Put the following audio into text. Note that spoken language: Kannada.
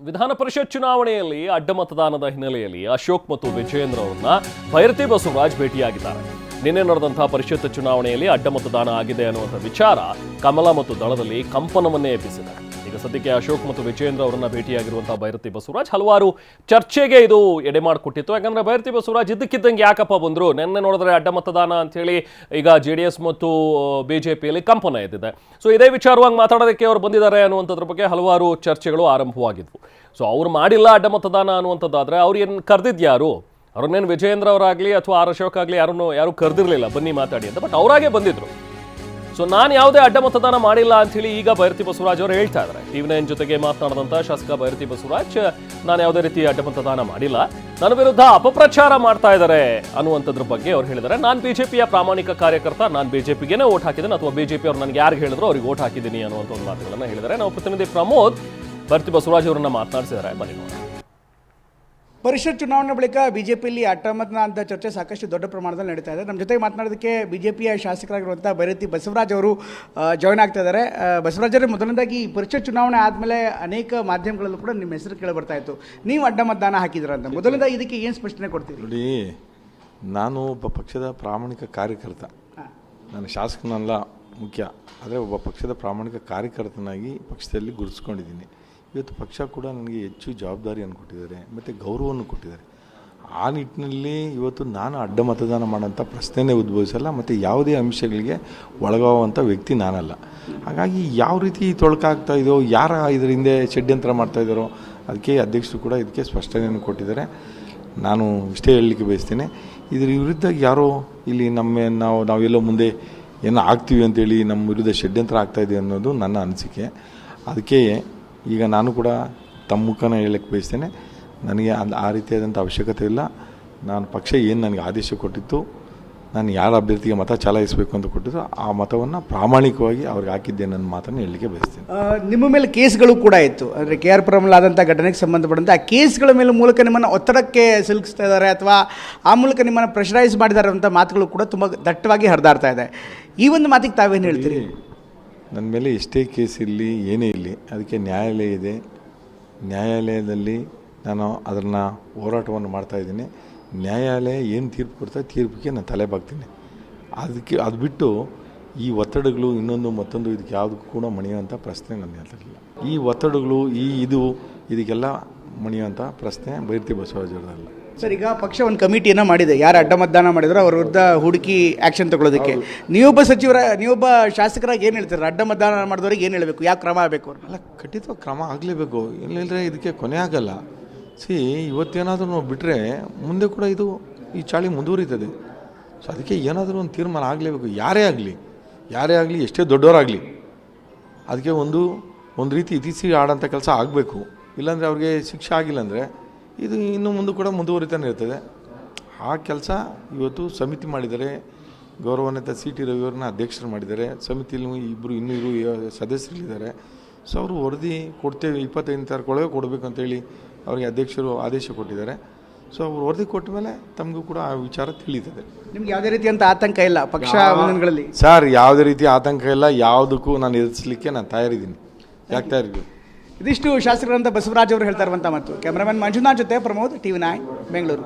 ವಿಧಾನ ಪರಿಷತ್ ಚುನಾವಣೆಯಲ್ಲಿ ಅಡ್ಡ ಮತದಾನದ ಹಿನ್ನೆಲೆಯಲ್ಲಿ ಅಶೋಕ್ ಮತ್ತು ವಿಜಯೇಂದ್ರ ಅವರನ್ನ ಭೈರತಿ ಬಸವರಾಜ್ ಭೇಟಿಯಾಗಿದ್ದಾರೆ. ನಿನ್ನೆ ನಡೆದಂತಹ ಪರಿಷತ್ ಚುನಾವಣೆಯಲ್ಲಿ ಅಡ್ಡ ಮತದಾನ ಆಗಿದೆ ಅನ್ನುವಂಥ ವಿಚಾರ ಕಮಲ ಮತ್ತು ದಳದಲ್ಲಿ ಕಂಪನವನ್ನೇ ಎಬ್ಬಿಸಿದೆ. ಈಗ ಸದ್ಯಕ್ಕೆ ಅಶೋಕ್ ಮತ್ತು ವಿಜಯೇಂದ್ರ ಅವರನ್ನ ಭೇಟಿಯಾಗಿರುವಂತಹ ಭೈರತಿ ಬಸವರಾಜ್ ಹಲವಾರು ಚರ್ಚೆಗೆ ಇದು ಎಡೆ ಮಾಡಿಕೊಟ್ಟಿತ್ತು. ಯಾಕಂದ್ರೆ ಭೈರತಿ ಬಸವರಾಜ್ ಇದ್ದಕ್ಕಿದ್ದಂಗೆ ಯಾಕಪ್ಪ ಬಂದ್ರು, ನಿನ್ನೆ ನೋಡಿದ್ರೆ ಅಡ್ಡ ಮತದಾನ ಅಂತ ಹೇಳಿ ಈಗ JDS ಮತ್ತು BJPಯಲ್ಲಿ ಕಂಪನ ಎದ್ದಿದೆ. ಸೊ ಇದೇ ವಿಚಾರವಾಗಿ ಮಾತಾಡೋದಕ್ಕೆ ಅವರು ಬಂದಿದ್ದಾರೆ ಅನ್ನುವಂಥದ್ರ ಬಗ್ಗೆ ಹಲವಾರು ಚರ್ಚೆಗಳು ಆರಂಭವಾಗಿದ್ವು. ಸೊ ಅವ್ರು ಮಾಡಿಲ್ಲ ಅಡ್ಡ ಮತದಾನ ಅನ್ನುವಂಥದ್ದಾದ್ರೆ ಅವ್ರು ಏನು ಕರೆದಿದ್ಯಾರು? ಅವ್ರನ್ನೇನು ವಿಜಯೇಂದ್ರ ಅವರಾಗಲಿ ಅಥವಾ ಅಶೋಕ್ ಆಗಲಿ ಯಾರು ಕರೆದಿರಲಿಲ್ಲ ಬನ್ನಿ ಮಾತಾಡಿ ಅಂತ. ಬಟ್ ಅವರಾಗೆ ಬಂದಿದ್ರು. ಸೊ ನಾನು ಯಾವುದೇ ಅಡ್ಡ ಮತದಾನ ಮಾಡಿಲ್ಲ ಅಂತ ಹೇಳಿ ಈಗ ಭೈರತಿ ಬಸವರಾಜ್ ಅವರು ಹೇಳ್ತಾ ಇದ್ದಾರೆ. TV9 ಜೊತೆಗೆ ಮಾತನಾಡಿದಂಥ ಶಾಸಕ ಭೈರತಿ ಬಸವರಾಜ್, ನಾನು ಯಾವುದೇ ರೀತಿ ಅಡ್ಡ ಮತದಾನ ಮಾಡಿಲ್ಲ, ನನ್ನ ವಿರುದ್ಧ ಅಪಪ್ರಚಾರ ಮಾಡ್ತಾ ಇದ್ದಾರೆ ಅನ್ನುವಂಥದ್ರ ಬಗ್ಗೆ ಅವ್ರು ಹೇಳಿದ್ದಾರೆ. ನಾನು BJPಯ ಪ್ರಾಮಾಣಿಕ ಕಾರ್ಯಕರ್ತ, ನಾನು BJPಗೆನೇ ಓಟ್ ಹಾಕಿದ್ದೇನೆ, ಅಥವಾ BJP ಅವ್ರು ನನಗೆ ಯಾರು ಹೇಳಿದ್ರು ಅವ್ರಿಗೆ ಓಟ್ ಹಾಕಿದ್ದೀನಿ ಅನ್ನುವಂಥ ಒಂದು ಮಾತುಗಳನ್ನು ಹೇಳಿದ್ದಾರೆ. ನಾವು ಪ್ರತಿನಿಧಿ ಪ್ರಮೋದ್ ಭೈರತಿ ಬಸವರಾಜ್ ಅವರನ್ನ ಮಾತನಾಡಿಸಿದ್ದಾರೆ. ಬನ್ನಿ ನೋಡಿ. ಪರಿಷತ್ ಚುನಾವಣೆ ಬಳಿಕ ಬಿಜೆಪಿಯಲ್ಲಿ ಅಟ್ಟಮತನ ಅಂತ ಚರ್ಚೆ ಸಾಕಷ್ಟು ದೊಡ್ಡ ಪ್ರಮಾಣದಲ್ಲಿ ನಡೀತಾ ಇದೆ. ನಮ್ಮ ಜೊತೆಗೆ ಮಾತನಾಡೋದಕ್ಕೆ ಬಿಜೆಪಿಯ ಶಾಸಕರಾಗಿರುವಂಥ ಭೈರತಿ ಬಸವರಾಜ್ ಅವರು ಜಾಯ್ನ್ ಆಗ್ತಾ ಇದ್ದಾರೆ. ಬಸವರಾಜ್ ಅವರೇ, ಮೊದಲನೇದಾಗಿ ಪರಿಷತ್ ಚುನಾವಣೆ ಆದಮೇಲೆ ಅನೇಕ ಮಾಧ್ಯಮಗಳಲ್ಲೂ ಕೂಡ ನಿಮ್ಮ ಹೆಸರು ಕೇಳಿ ಬರ್ತಾ ಇತ್ತು, ನೀವು ಅಡ್ಡ ಮತದಾನ ಹಾಕಿದ್ರಂತ. ಮೊದಲನೇದಾಗಿ ಇದಕ್ಕೆ ಏನು ಸ್ಪಷ್ಟನೆ ಕೊಡ್ತೀವಿ? ನೋಡಿ, ನಾನು ಒಬ್ಬ ಪಕ್ಷದ ಪ್ರಾಮಾಣಿಕ ಕಾರ್ಯಕರ್ತ, ನಾನು ಶಾಸಕನಲ್ಲ ಮುಖ್ಯ, ಆದರೆ ಒಬ್ಬ ಪಕ್ಷದ ಪ್ರಾಮಾಣಿಕ ಕಾರ್ಯಕರ್ತನಾಗಿ ಪಕ್ಷದಲ್ಲಿ ಗುರುತಿಸ್ಕೊಂಡಿದ್ದೀನಿ. ಇವತ್ತು ಪಕ್ಷ ಕೂಡ ನನಗೆ ಹೆಚ್ಚು ಜವಾಬ್ದಾರಿಯನ್ನು ಕೊಟ್ಟಿದ್ದಾರೆ ಮತ್ತು ಗೌರವವನ್ನು ಕೊಟ್ಟಿದ್ದಾರೆ. ಆ ನಿಟ್ಟಿನಲ್ಲಿ ಇವತ್ತು ನಾನು ಅಡ್ಡ ಮತದಾನ ಮಾಡೋಂಥ ಪ್ರಶ್ನೆನೇ ಉದ್ಭವಿಸಲ್ಲ ಮತ್ತು ಯಾವುದೇ ಅಂಶಗಳಿಗೆ ಒಳಗಾಗುವಂಥ ವ್ಯಕ್ತಿ ನಾನಲ್ಲ. ಹಾಗಾಗಿ ಯಾವ ರೀತಿ ತೊಳಕಾಗ್ತಾ ಇದೆಯೋ, ಯಾರ ಇದರ ಹಿಂದೆ ಷಡ್ಯಂತ್ರ ಮಾಡ್ತಾಯಿದ್ದಾರೋ ಅದಕ್ಕೆ ಅಧ್ಯಕ್ಷರು ಕೂಡ ಇದಕ್ಕೆ ಸ್ಪಷ್ಟನೆಯನ್ನು ಕೊಟ್ಟಿದ್ದಾರೆ. ನಾನು ಇಷ್ಟೇ ಹೇಳಲಿಕ್ಕೆ ಬಯಸ್ತೇನೆ, ಇದರ ವಿರುದ್ಧ ಯಾರೋ ಇಲ್ಲಿ ನಾವೆಲ್ಲೋ ಮುಂದೆ ಏನೋ ಆಗ್ತೀವಿ ಅಂತೇಳಿ ನಮ್ಮ ವಿರುದ್ಧ ಷಡ್ಯಂತ್ರ ಆಗ್ತಾಯಿದೆ ಅನ್ನೋದು ನನ್ನ ಅನಿಸಿಕೆ. ಅದಕ್ಕೆ ಈಗ ನಾನು ಕೂಡ ತಮ್ಮ ಮುಖನ ಹೇಳಕ್ಕೆ ಬಯಸ್ತೇನೆ, ನನಗೆ ಆ ರೀತಿಯಾದಂಥ ಅವಶ್ಯಕತೆ ಇಲ್ಲ. ನಾನು ಪಕ್ಷ ಏನು ನನಗೆ ಆದೇಶ ಕೊಟ್ಟಿತ್ತು, ನಾನು ಯಾರ ಅಭ್ಯರ್ಥಿಗೆ ಮತ ಚಲಾಯಿಸಬೇಕು ಅಂತ ಕೊಟ್ಟಿದ್ದು ಆ ಮತವನ್ನು ಪ್ರಾಮಾಣಿಕವಾಗಿ ಅವ್ರಿಗೆ ಹಾಕಿದ್ದೆ ನನ್ನ ಮಾತನ್ನು ಹೇಳಲಿಕ್ಕೆ ಬಯಸ್ತೇನೆ. ನಿಮ್ಮ ಮೇಲೆ ಕೇಸ್ಗಳು ಕೂಡ ಇತ್ತು, ಅಂದರೆ KR ಪುರಮಲ್ಲಿ ಆದಂಥ ಘಟನೆಗೆ ಸಂಬಂಧಪಟ್ಟಂತೆ ಆ ಕೇಸ್ಗಳ ಮೇಲೆ ಮೂಲಕ ನಿಮ್ಮನ್ನು ಒತ್ತಡಕ್ಕೆ ಸಿಲುಕಿಸ್ತಾ ಇದ್ದಾರೆ ಅಥವಾ ಆ ಮೂಲಕ ನಿಮ್ಮನ್ನು ಪ್ರೆಷರೈಸ್ ಮಾಡಿದ್ದಾರೆ ಅಂತ ಮಾತುಗಳು ಕೂಡ ತುಂಬ ದಟ್ಟವಾಗಿ ಹರಿದಾಡ್ತಾ ಇದೆ. ಈ ಒಂದು ಮಾತಿಗೆ ತಾವೇನು ಹೇಳ್ತೀರಿ? ನನ್ನ ಮೇಲೆ ಎಷ್ಟೇ ಕೇಸ್ ಇರಲಿ, ಏನೇ ಇರಲಿ, ಅದಕ್ಕೆ ನ್ಯಾಯಾಲಯ ಇದೆ. ನ್ಯಾಯಾಲಯದಲ್ಲಿ ನಾನು ಅದನ್ನು ಹೋರಾಟವನ್ನು ಮಾಡ್ತಾಯಿದ್ದೀನಿ. ನ್ಯಾಯಾಲಯ ಏನು ತೀರ್ಪು ಕೊಡ್ತಾ ತೀರ್ಪಿಗೆ ನಾನು ತಲೆ ಬಾಗ್ತೀನಿ. ಅದು ಬಿಟ್ಟು ಈ ಒತ್ತಡಗಳು ಇನ್ನೊಂದು ಮತ್ತೊಂದು ಇದಕ್ಕೆ ಯಾವುದಕ್ಕೂ ಕೂಡ ಮಣಿಯುವಂಥ ಪ್ರಶ್ನೆ ನನ್ನ ಹೇಳ್ತಿರಲಿಲ್ಲ. ಈ ಒತ್ತಡಗಳು ಇದಕ್ಕೆಲ್ಲ ಮಣಿಯುವಂಥ ಪ್ರಶ್ನೆ ಭೈರತಿ ಬಸವರಾಜ್ ಅವರಲ್ಲ. ಸರ್, ಈಗ ಪಕ್ಷ ಒಂದು ಕಮಿಟಿಯನ್ನು ಮಾಡಿದೆ, ಯಾರು ಅಡ್ಡ ಮತದಾನ ಮಾಡಿದ್ರು ಅವ್ರ ವಿರುದ್ಧ ಹುಡುಕಿ ಆ್ಯಕ್ಷನ್ ತಗೊಳ್ಳೋದಕ್ಕೆ. ನೀವೊಬ್ಬ ಶಾಸಕರಾಗಿ ಏನು ಹೇಳ್ತೀರ? ಅಡ್ಡ ಮತದಾನ ಮಾಡಿದವ್ರಿಗೆ ಏನು ಹೇಳಬೇಕು, ಯಾವ ಕ್ರಮ ಆಗಬೇಕು? ಅಲ್ಲ, ಖಂಡಿತವಾಗಿ ಕ್ರಮ ಆಗಲೇಬೇಕು, ಇಲ್ಲಂದರೆ ಇದಕ್ಕೆ ಕೊನೆ ಆಗಲ್ಲ. ಇವತ್ತೇನಾದರೂ ನಾವು ಬಿಟ್ಟರೆ ಮುಂದೆ ಕೂಡ ಈ ಚಾಳಿ ಮುಂದುವರಿತದೆ. ಸೊ ಅದಕ್ಕೆ ಏನಾದರೂ ಒಂದು ತೀರ್ಮಾನ ಆಗಲೇಬೇಕು. ಯಾರೇ ಆಗಲಿ ಎಷ್ಟೇ ದೊಡ್ಡವರಾಗಲಿ, ಅದಕ್ಕೆ ಒಂದು ರೀತಿ ಇತಿಸಿ ಆಡೋಂಥ ಕೆಲಸ ಆಗಬೇಕು. ಇಲ್ಲಾಂದರೆ ಅವ್ರಿಗೆ ಶಿಕ್ಷೆ ಆಗಿಲ್ಲ ಅಂದರೆ ಇದು ಇನ್ನು ಮುಂದೆ ಕೂಡ ಮುಂದುವರಿತಾನೆ ಇರ್ತದೆ. ಆ ಕೆಲಸ ಇವತ್ತು ಸಮಿತಿ ಮಾಡಿದ್ದಾರೆ. ಗೌರವಾನ್ವಿತ CT ರವಿಯವ್ರನ್ನ ಅಧ್ಯಕ್ಷರು ಮಾಡಿದ್ದಾರೆ. ಸಮಿತಿಯಲ್ಲಿ ಇನ್ನೂ ಸದಸ್ಯರಿದ್ದಾರೆ. ಸೊ ಅವರು ವರದಿ ಕೊಡ್ತೇವೆ 25 ತಾರೀಕೊಳಗೆ ಕೊಡಬೇಕಂತೇಳಿ ಅವರಿಗೆ ಅಧ್ಯಕ್ಷರು ಆದೇಶ ಕೊಟ್ಟಿದ್ದಾರೆ. ಸೊ ಅವರು ವರದಿ ಕೊಟ್ಟ ಮೇಲೆ ತಮಗೂ ಕೂಡ ಆ ವಿಚಾರ ತಿಳಿತದೆ. ನಿಮ್ಗೆ ಯಾವುದೇ ರೀತಿಯಂಥ ಆತಂಕ ಇಲ್ಲ ಪಕ್ಷ ಮುಂದಿನಗಳಲ್ಲಿ? ಸರ್, ಯಾವುದೇ ರೀತಿ ಆತಂಕ ಇಲ್ಲ. ಯಾವುದಕ್ಕೂ ನಾನು ಎದುರಿಸಲಿಕ್ಕೆ ನಾನು ತಯಾರಿದ್ದೀನಿ. ಯಾಕೆ ತಯಾರಿದ್ದೀನಿ? ಇದಿಷ್ಟು ಶಾಸಕರಂತ ಬಸವರಾಜ್ ಅವರು ಹೇಳ್ತಾ ಇರುವಂಥ ಮಾತು. ಕ್ಯಾಮರಾಮನ್ ಮಂಜುನಾಥ್ ಜೊತೆ ಪ್ರಮೋದ್, TV9 ಬೆಂಗಳೂರು.